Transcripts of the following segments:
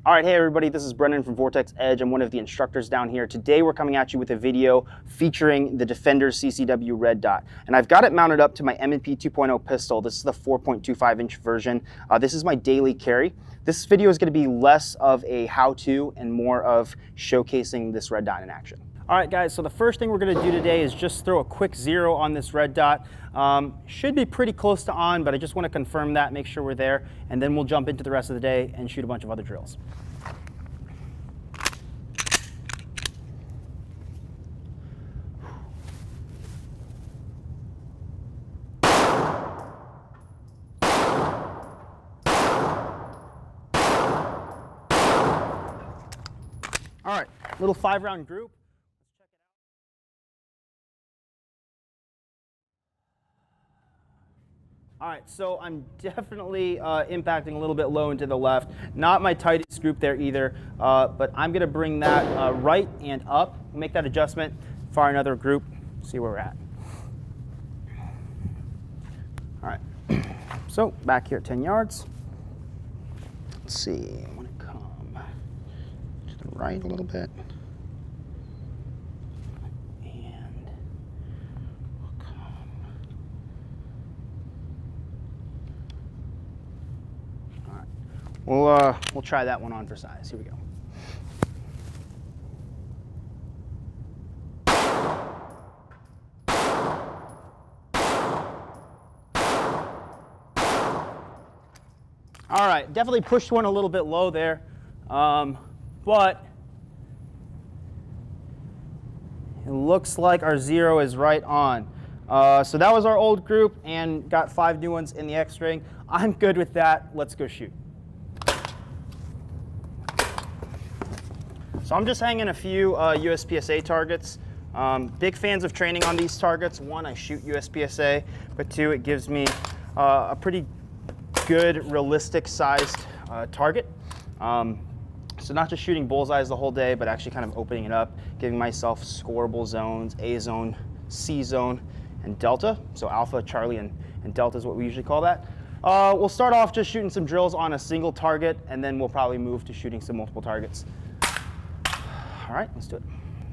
All right, hey everybody, this is Brennan from Vortex Edge. I'm one of the instructors down here. Today we're coming at you with a video featuring the Defender-CCW red dot. And I've got it mounted up to my M&P 2.0 pistol. This is the 4.25-inch version. This is my daily carry. This video is going to be less of a how-to and more of showcasing this red dot in action. All right guys, so the first thing we're going to do today is just throw a quick 0 on this red dot. Should be pretty close to on, but I just want to confirm that, make sure we're there, and then we'll jump into the rest of the day and shoot a bunch of other drills. All right, little 5-round group. All right, so I'm definitely impacting a little bit low and to the left. Not my tightest group there either, but I'm gonna bring that right and up, make that adjustment, fire another group, see where we're at. All right, so back here at 10 yards. Let's see, I wanna come to the right a little bit. We'll try that one on for size. Here we go. All right, definitely pushed one a little bit low there, but it looks like our 0 is right on. So that was our old group and got 5 new ones in the X-ring. I'm good with that. Let's go shoot. So I'm just hanging a few USPSA targets. Big fans of training on these targets. 1, I shoot USPSA, but 2, it gives me a pretty good, realistic sized target. So not just shooting bullseyes the whole day, but actually kind of opening it up, giving myself scoreable zones, A zone, C zone, and delta. So alpha, Charlie, and delta is what we usually call that. We'll start off just shooting some drills on a single target, and then we'll probably move to shooting some multiple targets. All right, let's do it.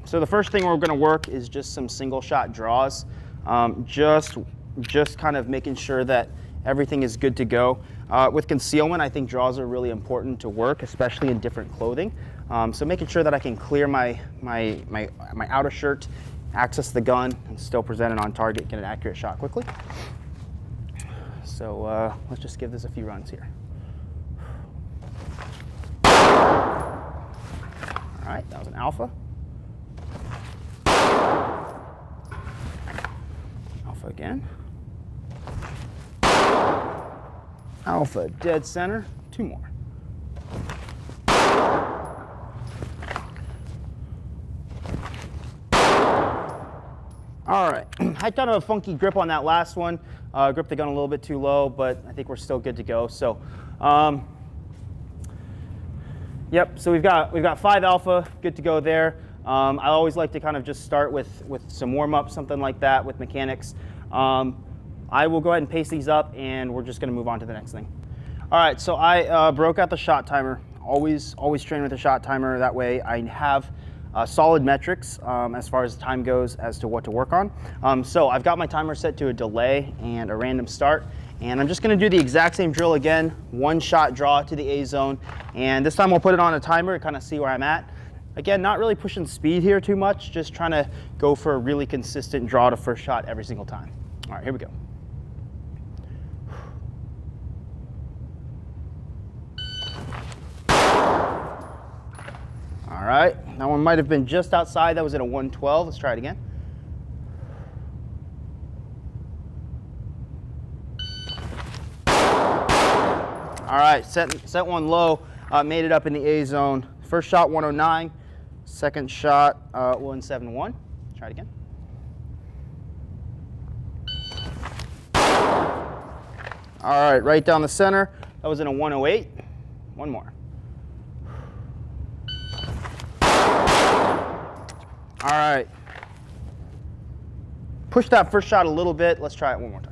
So the first thing we're going to work is just some single shot draws, just kind of making sure that everything is good to go. With concealment, I think draws are really important to work, especially in different clothing. So making sure that I can clear my outer shirt, access the gun, and still present it on target, get an accurate shot quickly. So let's just give this a few runs here. All right, that was an alpha. Alpha again. Alpha, dead center. 2 more. All right, had kind of a funky grip on that last one. Gripped the gun a little bit too low, but I think we're still good to go. So. Yep, so we've got 5 alpha, good to go there. I always like to kind of just start with some warm-up, something like that with mechanics. I will go ahead and pace these up, and we're just gonna move on to the next thing. All right, so I broke out the shot timer. Always train with a shot timer. That way I have solid metrics as far as time goes as to what to work on. So I've got my timer set to a delay and a random start. And I'm just going to do the exact same drill again, 1 shot draw to the A zone. And this time we'll put it on a timer and kind of see where I'm at. Again, not really pushing speed here too much, just trying to go for a really consistent draw to first shot every single time. All right, here we go. All right, that one might have been just outside. That was at a 112. Let's try it again. All right, set one low, made it up in the A zone. First shot 109, second shot 171. Try it again. All right, right down the center. That was in a 108. 1 more. All right. Push that first shot a little bit. Let's try it one more time.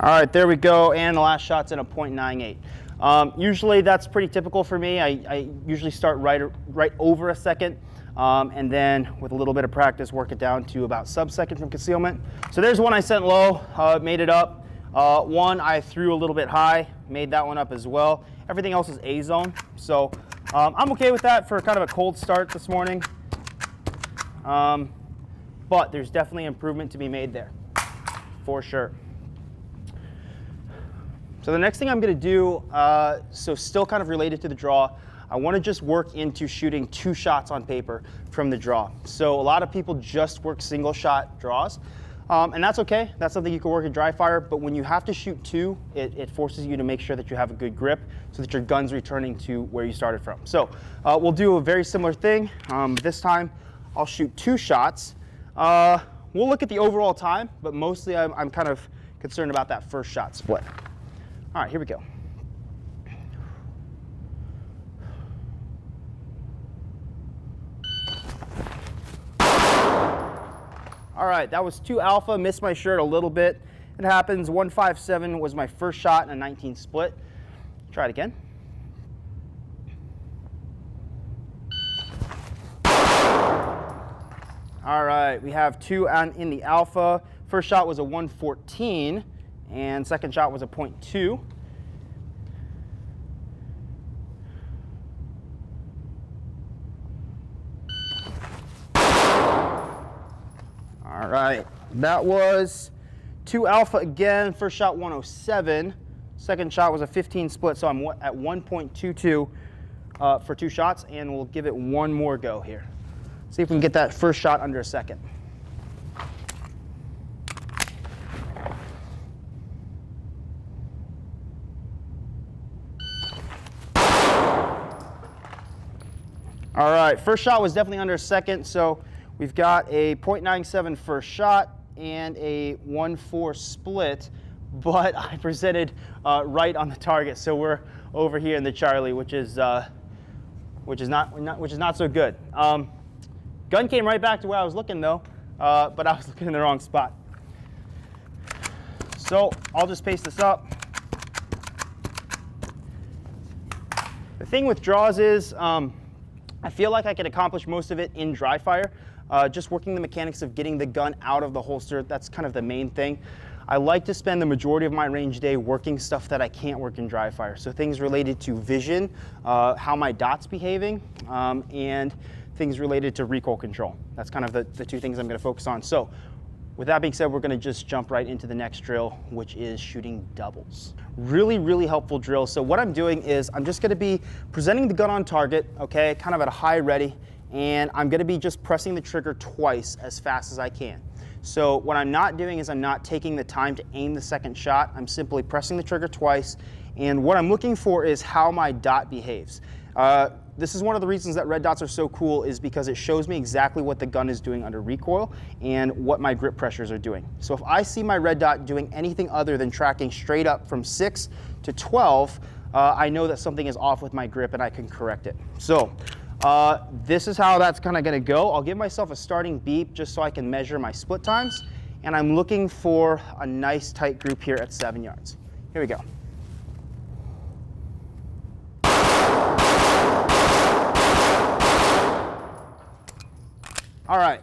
All right, there we go, and the last shot's in a .98. Usually that's pretty typical for me. I usually start right over a second, and then with a little bit of practice, work it down to about sub-second from concealment. So there's one I sent low, made it up. One I threw a little bit high, made that one up as well. Everything else is A-zone, so I'm okay with that for kind of a cold start this morning. But there's definitely improvement to be made there, for sure. So the next thing I'm going to do, so still kind of related to the draw, I want to just work into shooting 2 shots on paper from the draw. So a lot of people just work single shot draws, and that's okay. That's something you can work in dry fire, but when you have to shoot 2, it forces you to make sure that you have a good grip so that your gun's returning to where you started from. So we'll do a very similar thing. This time I'll shoot 2 shots. We'll look at the overall time, but mostly I'm kind of concerned about that first shot split. All right, here we go. All right, that was 2 alpha, missed my shirt a little bit. It happens. 157 was my first shot in a 19 split. Try it again. All right, we have 2 in the alpha. First shot was a 114. And second shot was a .2. All right, that was 2 alpha again. First shot 107. Second shot was a 15 split, so I'm at 1.22 for 2 shots, and we'll give it one more go here. See if we can get that first shot under a second. All right, first shot was definitely under a second, so we've got a .97 first shot and a 1.4 split, but I presented right on the target, so we're over here in the Charlie, which is not so good. Gun came right back to where I was looking though, but I was looking in the wrong spot. So I'll just paste this up. The thing with draws is, I feel like I could accomplish most of it in dry fire. Just working the mechanics of getting the gun out of the holster, that's kind of the main thing. I like to spend the majority of my range day working stuff that I can't work in dry fire. So things related to vision, how my dot's behaving, and things related to recoil control. That's kind of the 2 things I'm going to focus on. So with that being said, we're going to just jump right into the next drill, which is shooting doubles. Really, really helpful drill. So what I'm doing is I'm just going to be presenting the gun on target, okay, kind of at a high ready, and I'm going to be just pressing the trigger twice as fast as I can. So what I'm not doing is I'm not taking the time to aim the second shot. I'm simply pressing the trigger twice, and what I'm looking for is how my dot behaves. This is one of the reasons that red dots are so cool, is because it shows me exactly what the gun is doing under recoil and what my grip pressures are doing. So if I see my red dot doing anything other than tracking straight up from 6 to 12, I know that something is off with my grip and I can correct it. So this is how that's kind of going to go. I'll give myself a starting beep just so I can measure my split times, and I'm looking for a nice tight group here at 7 yards. Here we go. All right,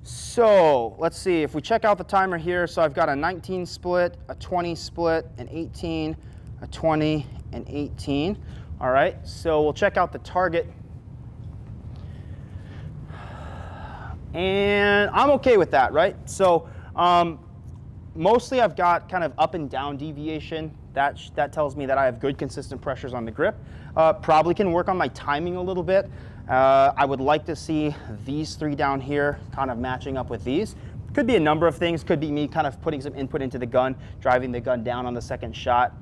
so let's see if we check out the timer here. So I've got a 19 split, a 20 split, an 18, a 20, and 18. All right, so we'll check out the target. And I'm okay with that, right? So mostly I've got kind of up and down deviation. That tells me that I have good consistent pressures on the grip. Probably can work on my timing a little bit. I would like to see these 3 down here kind of matching up with these. Could be a number of things. Could be me kind of putting some input into the gun, driving the gun down on the second shot.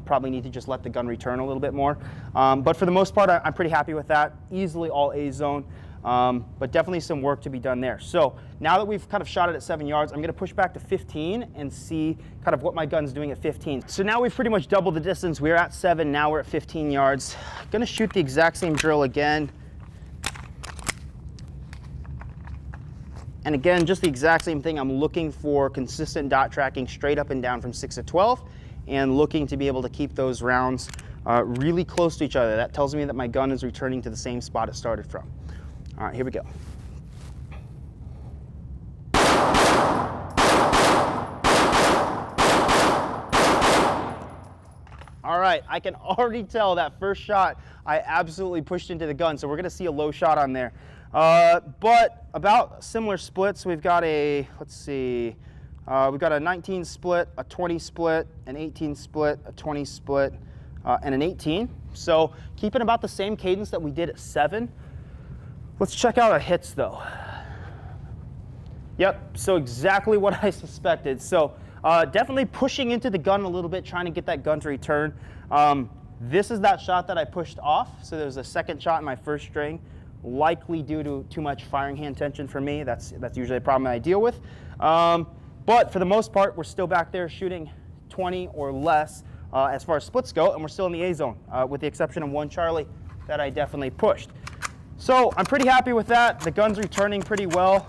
Probably need to just let the gun return a little bit more. But for the most part, I'm pretty happy with that. Easily all A zone, but definitely some work to be done there. So now that we've kind of shot it at 7 yards, I'm going to push back to 15 and see kind of what my gun's doing at 15. So now we've pretty much doubled the distance. We're at 7, now we're at 15 yards. Going to shoot the exact same drill again. And again, just the exact same thing. I'm looking for consistent dot tracking straight up and down from 6 to 12 and looking to be able to keep those rounds really close to each other. That tells me that my gun is returning to the same spot it started from. All right, here we go. All right, I can already tell that first shot I absolutely pushed into the gun, so we're gonna see a low shot on there. But about similar splits, we've got a, let's see, we've got a 19 split, a 20 split, an 18 split, a 20 split, and an 18. So keeping about the same cadence that we did at 7. Let's check out our hits though. Yep, so exactly what I suspected. So definitely pushing into the gun a little bit, trying to get that gun to return. This is that shot that I pushed off. So there was a second shot in my first string, likely due to too much firing hand tension for me. That's usually a problem I deal with. But for the most part, we're still back there shooting 20 or less as far as splits go, and we're still in the A zone, with the exception of one Charlie that I definitely pushed. So I'm pretty happy with that. The gun's returning pretty well.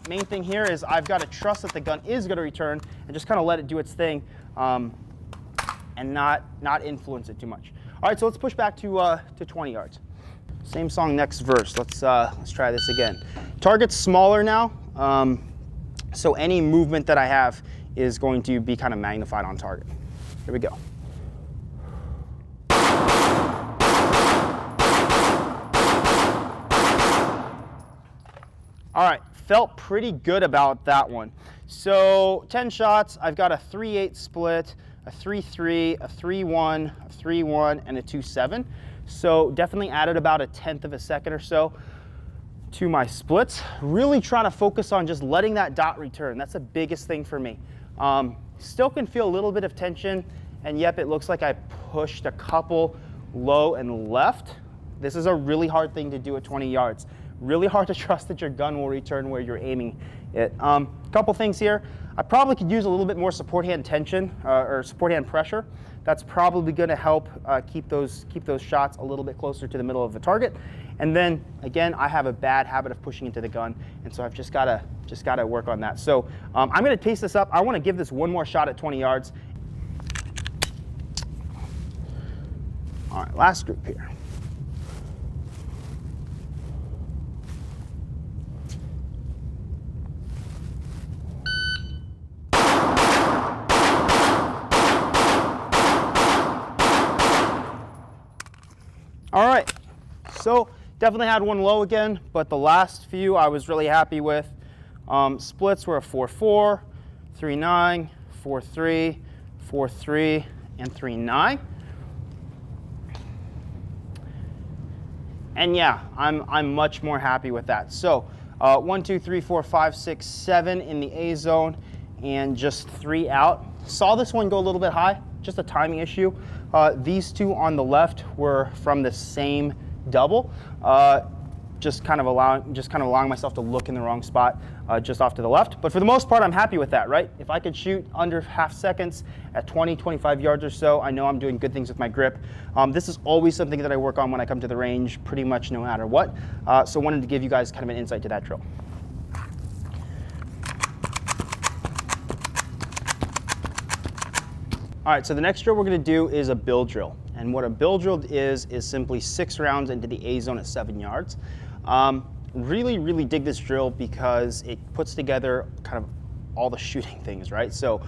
Main thing here is I've got to trust that the gun is going to return and just kind of let it do its thing and not influence it too much. All right, so let's push back to 20 yards. Same song, next verse. Let's try this again. Target's smaller now, so any movement that I have is going to be kind of magnified on target. Here we go. All right, felt pretty good about that one. So 10 shots, I've got a 3-8 split, a 3-3, a 3-1, a 3-1, and a 2-7. So definitely added about 1/10 of a second or so to my splits. Really trying to focus on just letting that dot return. That's the biggest thing for me. Still can feel a little bit of tension, and yep, it looks like I pushed a couple low and left. This is a really hard thing to do at 20 yards. Really hard to trust that your gun will return where you're aiming it. Couple things here. I probably could use a little bit more support hand tension or support hand pressure. That's probably going to help keep those shots a little bit closer to the middle of the target. And then again, I have a bad habit of pushing into the gun, and so I've just gotta work on that. So I'm going to pace this up. I want to give this one more shot at 20 yards. All right, last group here. All right, so definitely had one low again, but the last few I was really happy with. Splits were a 4-4, 3-9, 4-3, 4-3, and 3-9. And yeah, I'm much more happy with that. So 1, 2, 3, 4, 5, 6, 7 in the A zone, and just 3 out. Saw this one go a little bit high, just a timing issue. These two on the left were from the same double. Just kind of allowing myself to look in the wrong spot just off to the left. But for the most part, I'm happy with that, right? If I could shoot under half seconds at 20, 25 yards or so, I know I'm doing good things with my grip. This is always something that I work on when I come to the range, pretty much no matter what. So wanted to give you guys kind of an insight to that drill. All right, so the next drill we're gonna do is a build drill. And what a build drill is simply 6 rounds into the A zone at 7 yards. Really dig this drill because it puts together kind of all the shooting things, right? So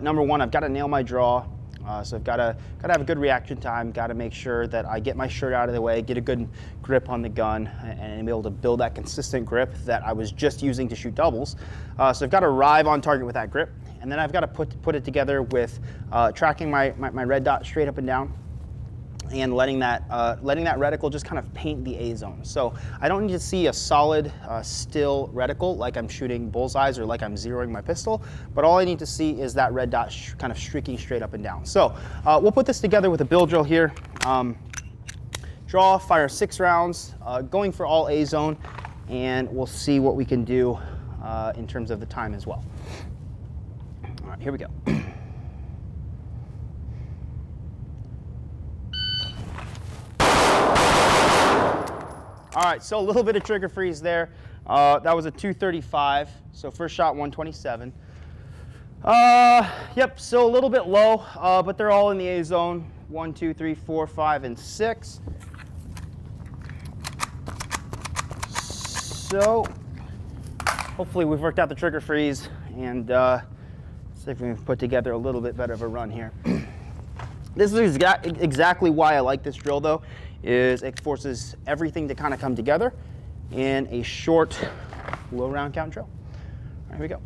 number one, I've gotta nail my draw. So I've gotta have a good reaction time, gotta make sure that I get my shirt out of the way, get a good grip on the gun, and be able to build that consistent grip that I was just using to shoot doubles. So I've gotta arrive on target with that grip. And then I've got to put it together with tracking my red dot straight up and down, and letting that reticle just kind of paint the A zone. So I don't need to see a solid still reticle like I'm shooting bullseyes or like I'm zeroing my pistol, but all I need to see is that red dot kind of streaking straight up and down. So we'll put this together with a build drill here. Draw, fire 6 rounds, going for all A zone, and we'll see what we can do in terms of the time as well. All right, here we go. All right, so a little bit of trigger freeze there. That was a 235, so first shot 127. Yep, so a little bit low, but they're all in the A zone. 1, 2, 3, 4, 5, and 6. So hopefully we've worked out the trigger freeze and see if we can put together a little bit better of a run here. This is exactly why I like this drill though, is it forces everything to kind of come together in a short, low round count drill. All right, here we go.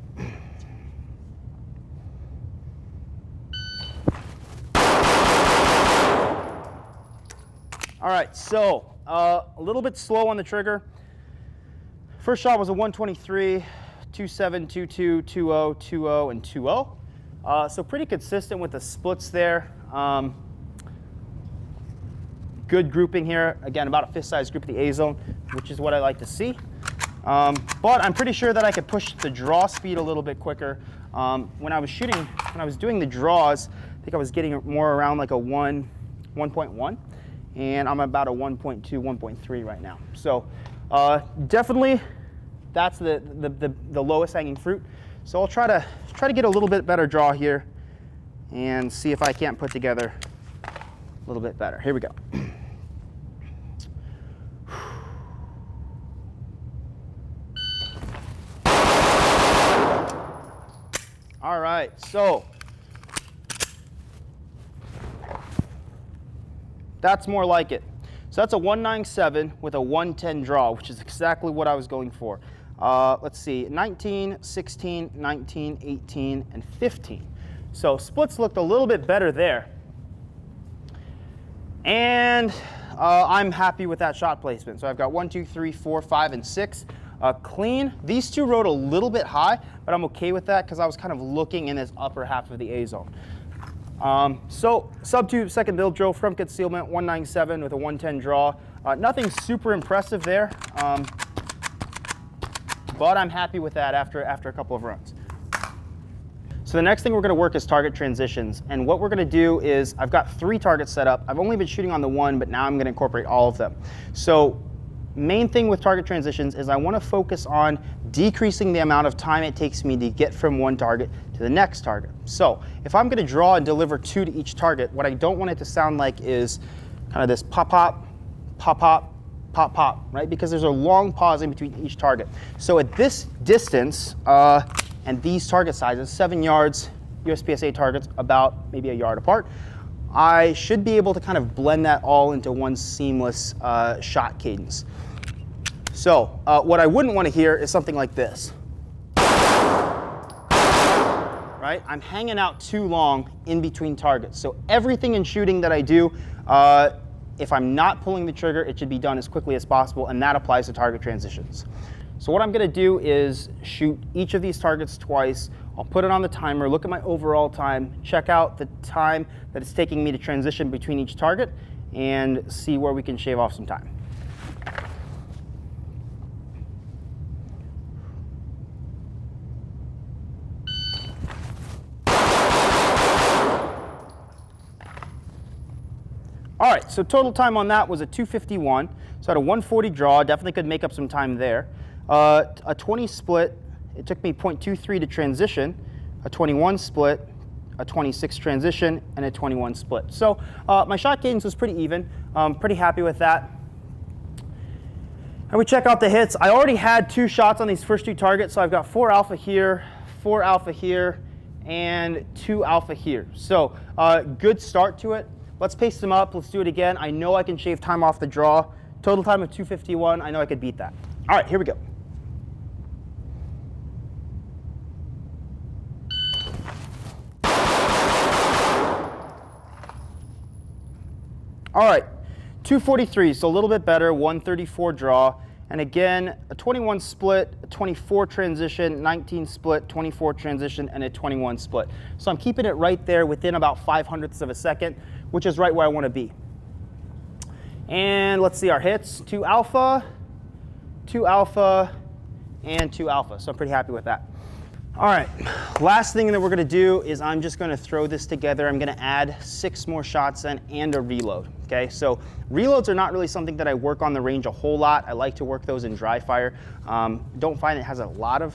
All right, so a little bit slow on the trigger. First shot was a 123, 27, 22, 20, 20, and 20. So pretty consistent with the splits there. Good grouping here. Again, about a fist size group of the A zone, which is what I like to see. But I'm pretty sure that I could push the draw speed a little bit quicker. When I was doing the draws, I think I was getting more around like a 1.1, and I'm about a 1.2, 1.3 right now. So definitely that's the lowest hanging fruit. So I'll try to get a little bit better draw here and see if I can't put together a little bit better. Here we go. All right, so that's more like it. So that's a 197 with a 110 draw, which is exactly what I was going for. Let's see, 19, 16, 19, 18, and 15. So splits looked a little bit better there. And I'm happy with that shot placement. So I've got 1, 2, 3, 4, 5, and 6. Clean. These two rode a little bit high, but I'm okay with that because I was kind of looking in this upper half of the A zone. So sub-tube second build drill from concealment, 197 with a 110 draw. Nothing super impressive there, but I'm happy with that after a couple of runs. So the next thing we're going to work is target transitions, and what we're going to do is I've got 3 targets set up. I've only been shooting on the 1, but now I'm going to incorporate all of them. So main thing with target transitions is I want to focus on decreasing the amount of time it takes me to get from one target to the next target. So if I'm going to draw and deliver 2 to each target, what I don't want it to sound like is kind of this pop pop, pop pop, pop pop, right? Because there's a long pause in between each target. So at this distance and these target sizes, 7 yards, USPSA targets about maybe a yard apart, I should be able to kind of blend that all into one seamless shot cadence. So what I wouldn't want to hear is something like this. Right? I'm hanging out too long in between targets. So everything in shooting that I do, if I'm not pulling the trigger, it should be done as quickly as possible, and that applies to target transitions. So what I'm going to do is shoot each of these targets twice. I'll put it on the timer, look at my overall time, check out the time that it's taking me to transition between each target, and see where we can shave off some time. All right, so total time on that was a 251. So I had a 140 draw, definitely could make up some time there. A 20 split, it took me 0.23 to transition, a 21 split, a 26 transition, and a 21 split. So my shot cadence was pretty even. Pretty happy with that. And we check out the hits. I already had 2 shots on these first 2 targets, so I've got 4 alpha here, 4 alpha here, and 2 alpha here. So good start to it. Let's pace them up. Let's do it again. I know I can shave time off the draw. Total time of 251. I know I could beat that. All right, here we go. All right, 243, so a little bit better, 134 draw. And again, a 21 split, a 24 transition, 19 split, 24 transition, and a 21 split. So I'm keeping it right there within about 0.05 of a second, which is right where I want to be. And let's see our hits, 2 alpha, 2 alpha, and 2 alpha. So I'm pretty happy with that. All right, last thing that we're going to do is I'm just going to throw this together. I'm going to add 6 more shots in and a reload. Okay, so reloads are not really something that I work on the range a whole lot. I like to work those in dry fire. Don't find it has a lot of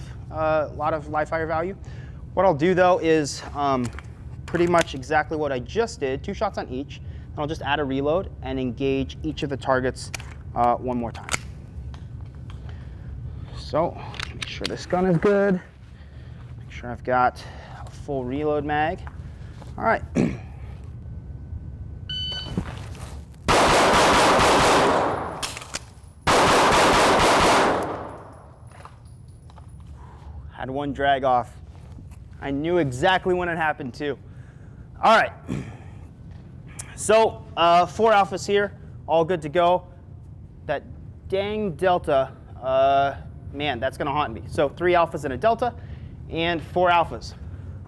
live fire value. What I'll do though is pretty much exactly what I just did, 2 shots on each, and I'll just add a reload and engage each of the targets one more time. So make sure this gun is good. Make sure I've got a full reload mag. All right. Had one drag off. I knew exactly when it happened too. All right. So 4 alphas here, all good to go. That dang delta, man, that's gonna haunt me. So 3 alphas and a delta, and 4 alphas.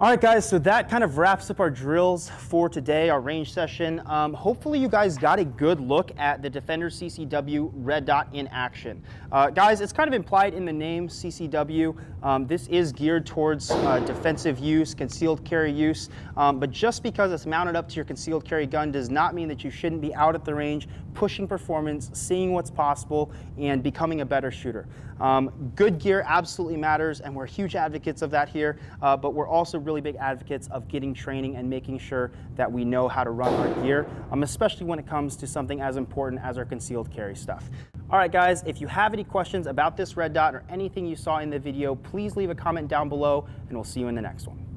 All right, guys, so that kind of wraps up our drills for today, our range session. Hopefully you guys got a good look at the Defender-CCW red dot in action. Guys, it's kind of implied in the name CCW. This is geared towards defensive use, concealed carry use, but just because it's mounted up to your concealed carry gun does not mean that you shouldn't be out at the range, pushing performance, seeing what's possible, and becoming a better shooter. Good gear absolutely matters, and we're huge advocates of that here, but we're also really big advocates of getting training and making sure that we know how to run our gear, especially when it comes to something as important as our concealed carry stuff. All right, guys, if you have any questions about this red dot or anything you saw in the video, please leave a comment down below, and we'll see you in the next one.